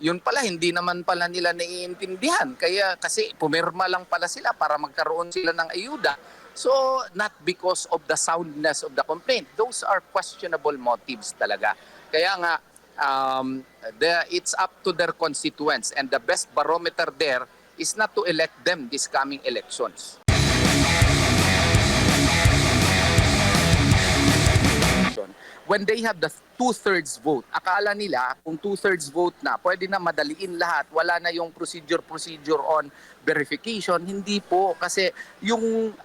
yun pala hindi naman pala nila naiintindihan. Kaya kasi pumirma lang pala sila para magkaroon sila ng ayuda. So not because of the soundness of the complaint. Those are questionable motives talaga. Kaya nga it's up to their constituents, and the best barometer there is not to elect them this coming elections. When they have the two-thirds vote, akala nila kung two-thirds vote na, pwede na madaliin lahat, wala na yung procedure on verification. Hindi po, kasi yung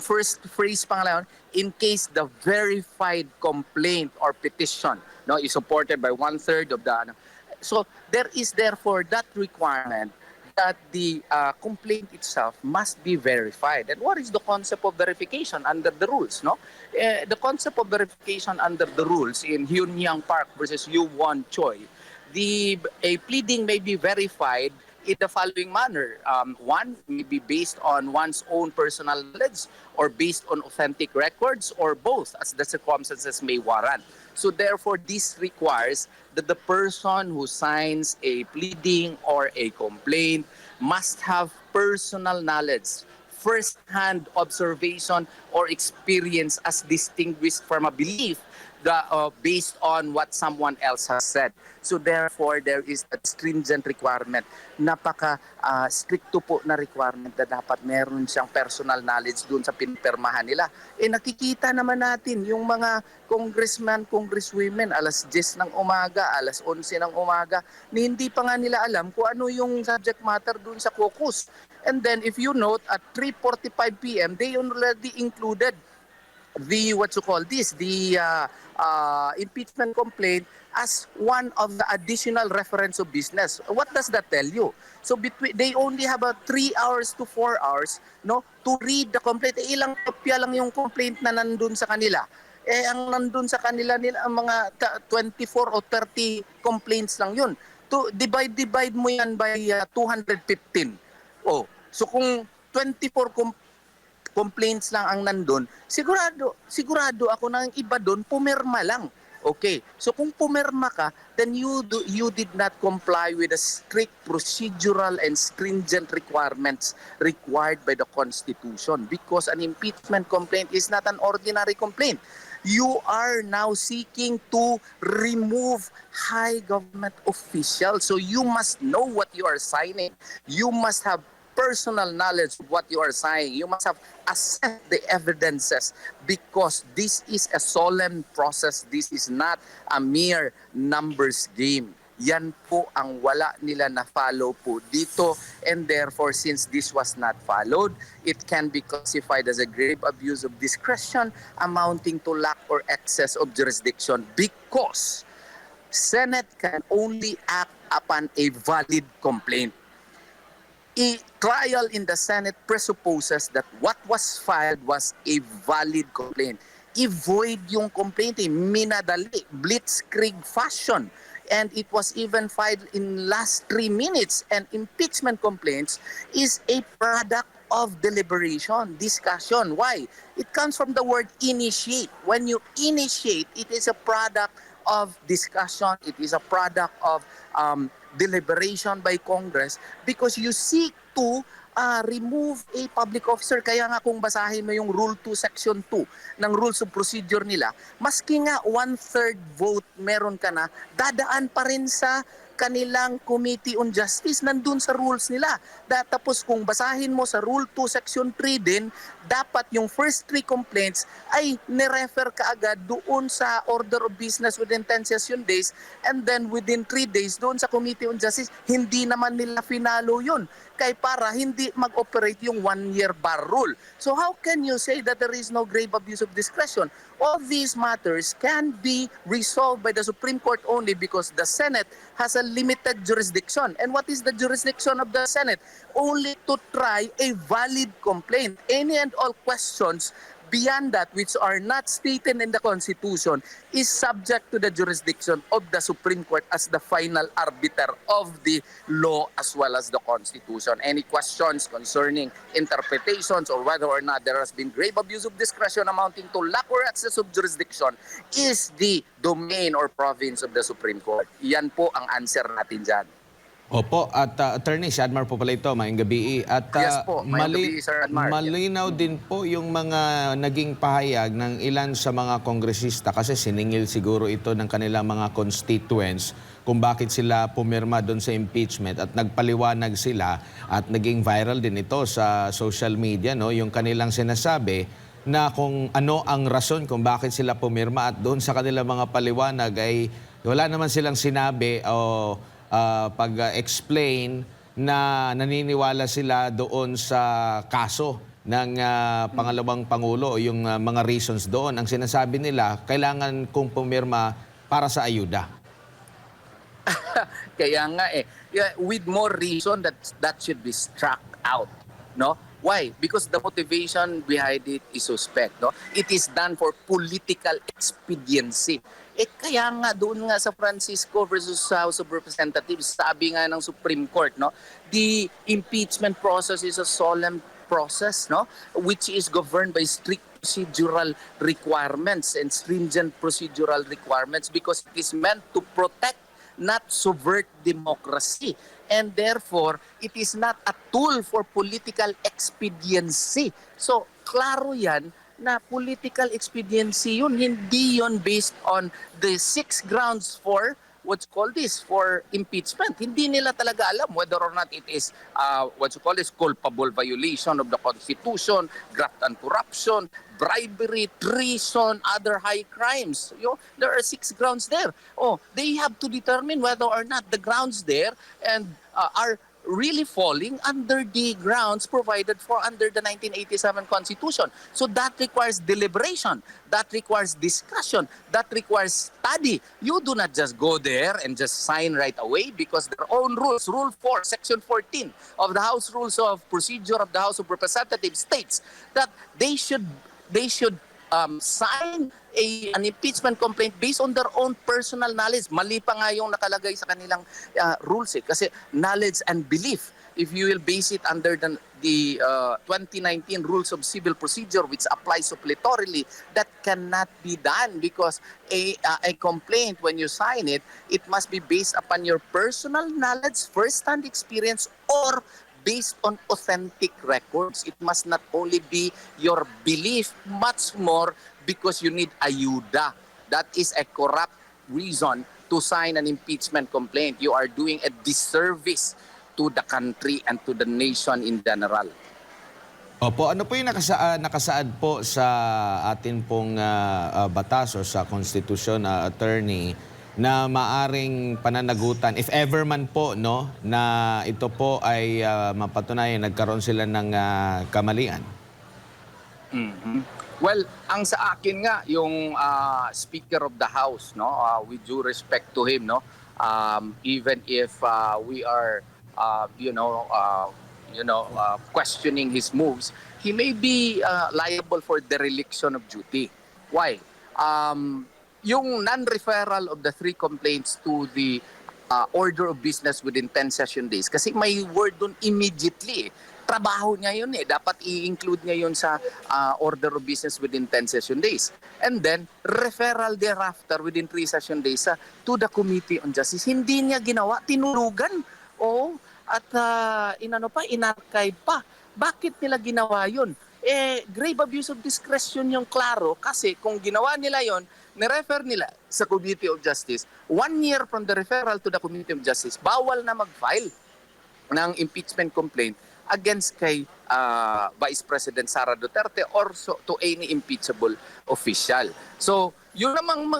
first phrase pa nga lang, in case the verified complaint or petition is supported by one-third of the... So there is therefore that requirement that the complaint itself must be verified. And what is the concept of verification under the rules? The concept of verification under the rules in Hyun Yang Park versus Yu Won Choi, a pleading may be verified in the following manner. One may be based on one's own personal knowledge or based on authentic records, or both, as the circumstances may warrant. So therefore, this requires that the person who signs a pleading or a complaint must have personal knowledge, first-hand observation or experience as distinguished from a belief based on what someone else has said. So therefore, there is a stringent requirement. Stricto po na requirement na dapat meron siyang personal knowledge dun sa pinipirmahan nila. Nakikita naman natin yung mga congressman, congresswomen, alas 10 ng umaga, alas 11 ng umaga, hindi pa nga nila alam kung ano yung subject matter dun sa caucus. And then if you note, at 3:45 p.m., they already included the impeachment complaint as one of the additional reference of business. What does that tell you? So they only have 3 hours to 4 hours to read the complaint. Ilang kopya lang yung complaint na nandun sa kanila. Ang nandun sa kanila ang mga 24 o 30 complaints lang yun. To divide mo yan by 215. So kung 24 complaints lang ang nandun, sigurado ako na ang iba doon pumirma lang. Okay, so kung pumirma ka, then you did not comply with the strict procedural and stringent requirements required by the Constitution, because an impeachment complaint is not an ordinary complaint. You are now seeking to remove high government officials, so you must know what you are signing. You must have personal knowledge of what you are saying. You must have assessed the evidences, because this is a solemn process. This is not a mere numbers game. Yan po ang wala nila na follow po dito, and therefore since this was not followed, it can be classified as a grave abuse of discretion amounting to lack or excess of jurisdiction, because Senate can only act upon a valid complaint. A trial in the Senate presupposes that what was filed was a valid complaint. I-void yung complaint, minadali, blitzkrieg fashion. And it was even filed in last 3 minutes. And impeachment complaints is a product of deliberation, discussion. Why? It comes from the word initiate. When you initiate, it is a product of discussion. It is a product of deliberation by Congress, because you seek to remove a public officer. Kaya nga kung basahin mo yung Rule 2, Section 2 ng Rules of Procedure nila, maski nga 1/3 vote meron ka na, dadaan pa rin sa kanilang Committee on Justice, nandun sa rules nila. Tapos kung basahin mo sa Rule 2, Section 3 din, dapat yung first 3 complaints ay nirefer ka agad doon sa order of business within 10 session days, and then within 3 days doon sa Committee on Justice. Hindi naman nila finalo yun, kay para hindi mag-operate yung 1-year bar rule. So how can you say that there is no grave abuse of discretion? All these matters can be resolved by the Supreme Court only because the Senate has a limited jurisdiction. And what is the jurisdiction of the Senate? Only to try a valid complaint. Any and all questions beyond that, which are not stated in the Constitution, is subject to the jurisdiction of the Supreme Court as the final arbiter of the law as well as the Constitution. Any questions concerning interpretations or whether or not there has been grave abuse of discretion amounting to lack or excess of jurisdiction is the domain or province of the Supreme Court. Yan po ang answer natin dyan. Opo, at Attorney Shadmar po pala ito, maayong gabi. At Yes po, mayong gabi, Sir Admar. malinaw din po yung mga naging pahayag ng ilan sa mga kongresista kasi siningil siguro ito ng kanilang mga constituents kung bakit sila pumirma doon sa impeachment at nagpaliwanag sila at naging viral din ito sa social media, no, yung kanilang sinasabi na kung ano ang rason kung bakit sila pumirma at doon sa kanilang mga paliwanag ay wala naman silang sinabi o pag-explain na naniniwala sila doon sa kaso ng pangalawang Pangulo o yung mga reasons doon. Ang sinasabi nila, kailangan kong pumirma para sa ayuda. Kaya nga yeah, with more reason that should be struck out, no? Why? Because the motivation behind it is suspect, no? It is done for political expediency. Kaya nga doon nga sa Francisco versus House of Representatives, sabi nga ng Supreme Court, no? The impeachment process is a solemn process, no? Which is governed by strict procedural requirements and stringent procedural requirements because it is meant to protect, not subvert democracy. And therefore, it is not a tool for political expediency. So, klaro yan na political expediency yun, hindi yun based on the 6 grounds for what's called this, for impeachment. Hindi nila talaga alam whether or not it is what's called this culpable violation of the Constitution, graft and corruption, bribery, treason, other high crimes. There are 6 grounds there. They have to determine whether or not the grounds there and are really falling under the grounds provided for under the 1987 Constitution. So that requires deliberation, that requires discussion, that requires study. You do not just go there and just sign right away because their own rules, Rule 4, Section 14 of the House Rules of Procedure of the House of Representatives states that they should sign an impeachment complaint based on their own personal knowledge. Mali pa nga yung nakalagay sa kanilang rules kasi knowledge and belief. If you will base it under the 2019 Rules of Civil Procedure, which applies suppletorily, that cannot be done because a complaint, when you sign it, it must be based upon your personal knowledge, first-hand experience, or based on authentic records. It must not only be your belief, much more because you need ayuda. That is a corrupt reason to sign an impeachment complaint. You are doing a disservice to the country and to the nation in general. Opo, ano po yung nakasaad po sa atin pong batas o sa konstitusyon, attorney, na maaring pananagutan, if ever man po, no, na ito po ay mapatunayan, nagkaroon sila ng kamalian? Well, ang sa akin nga, yung Speaker of the House, no, with due respect to him, no, even if we are, questioning his moves, he may be liable for dereliction of duty. Why? Yung non-referral of the 3 complaints to the order of business within 10 session days. Kasi may word dun immediately. Trabaho niya yun eh. Dapat i-include niya yun sa order of business within 10 session days. And then, referral thereafter within 3 session days to the Committee on Justice. Hindi niya ginawa. Tinulugan. At in-archive pa. Bakit nila ginawa yun? Grave abuse of discretion yung klaro kasi kung ginawa nila yon, nirefer nila sa Committee of Justice, 1 year from the referral to the Committee of Justice, bawal na mag-file ng impeachment complaint against kay Vice President Sara Duterte or to any impeachable official. So, yun namang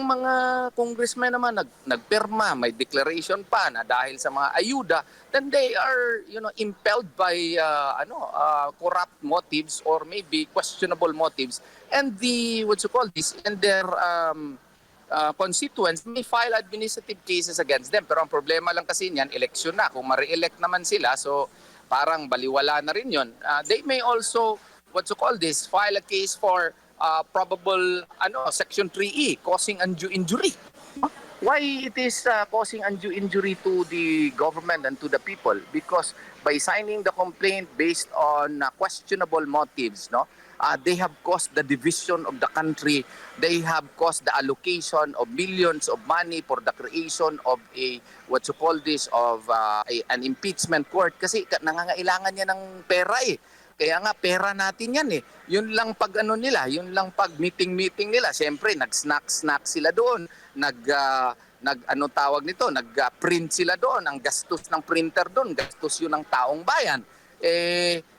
mga congressmen naman nagpirma, may declaration pa na dahil sa mga ayuda, then they are impelled by corrupt motives or maybe questionable motives, and their constituents may file administrative cases against them. Pero ang problema lang kasi niyan, eleksyon na. Kung ma-re-elect naman sila, so parang baliwala na rin yun. They may also file a case for probable Section 3E, causing undue injury. Why it is causing undue injury to the government and to the people? Because by signing the complaint based on questionable motives, They have caused the division of the country. They have caused the allocation of millions of money for the creation of a, what you call this, of an impeachment court. Kasi nangangailangan niya ng pera eh. Kaya nga pera natin yan eh. Yun lang pag ano nila, yun lang pag meeting nila. Siyempre nag-snack sila doon, ano tawag nito, nag-print sila doon. Ang gastos ng printer doon, gastos yun ng taong bayan.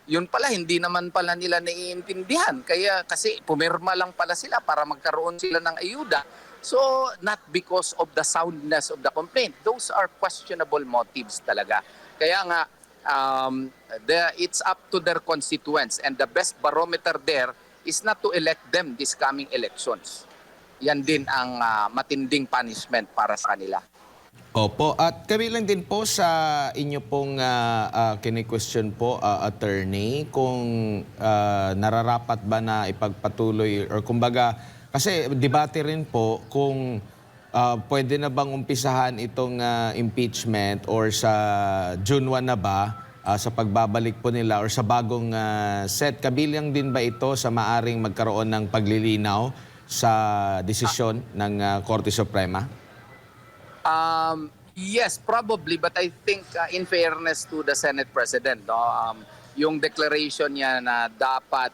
Yun pala hindi naman pala nila naiintindihan. Kaya kasi pumirma lang pala sila para magkaroon sila ng ayuda. So not because of the soundness of the complaint. Those are questionable motives talaga. Kaya nga it's up to their constituents, and the best barometer there is not to elect them this coming elections. Yan din ang matinding punishment para sa kanila. Opo, at kabilang din po sa inyo pong kini-question po, attorney, kung nararapat ba na ipagpatuloy or kumbaga, kasi debate rin po kung pwede na bang umpisahan itong impeachment or sa June 1 na ba sa pagbabalik po nila or sa bagong set. Kabilang din ba ito sa maaring magkaroon ng paglilinaw sa desisyon ng Korte Suprema? Yes, probably, but I think in fairness to the Senate President, no, yung declaration niya na dapat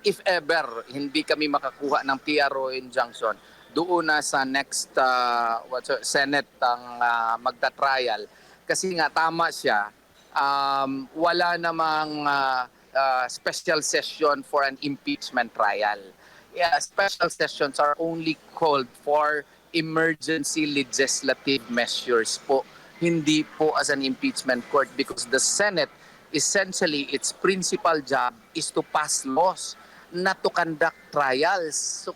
if ever hindi kami makakuha ng TRO injunction, doon na sa next Senate ang magta-trial. Kasi nga tama siya, wala namang special session for an impeachment trial. Yeah, special sessions are only called for emergency legislative measures po, hindi po as an impeachment court, because the Senate, essentially its principal job is to pass laws, not to conduct trials. So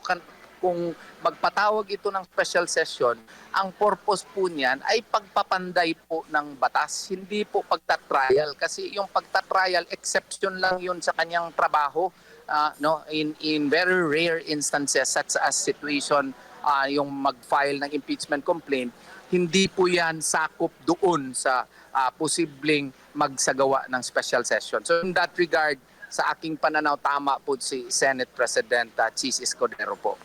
kung magpatawag ito ng special session, ang purpose po niyan ay pagpapanday po ng batas, hindi po pagtatrial. Kasi yung pagtatrial, exception lang yun sa kanyang trabaho. In very rare instances, such as situation yung mag-file ng impeachment complaint, hindi po yan sakop doon sa posibleng magsagawa ng special session. So in that regard, sa aking pananaw, tama po si Senate President Chis Escudero po.